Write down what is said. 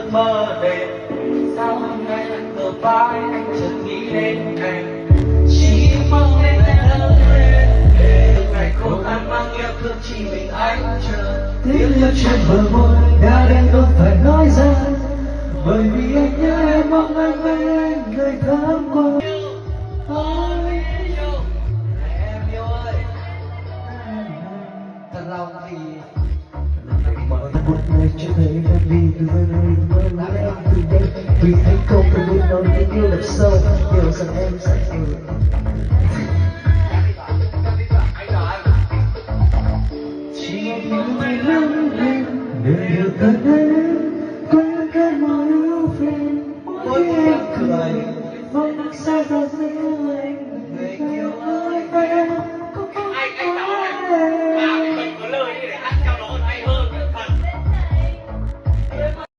giấc mơ đêm. Sao hôm nay anh bờ vai anh chợt nghĩ đến anh, chỉ mong đến em lớn lên để được ngày không ăn mang yêu thương chỉ mình anh chờ. Tiếng yêu trên bờ môi đã đến không phải nói ra, bởi vì anh nhớ em mong anh với anh ngày tháng qua. Thật lòng thì Mọi một ngày chưa thấy em đi từ nơi này mơ lại em từ đây, vì anh không thể biết nói tình yêu đậm sâu, hiểu rằng em sẽ chỉ một mình lớn lên để hiểu thân em.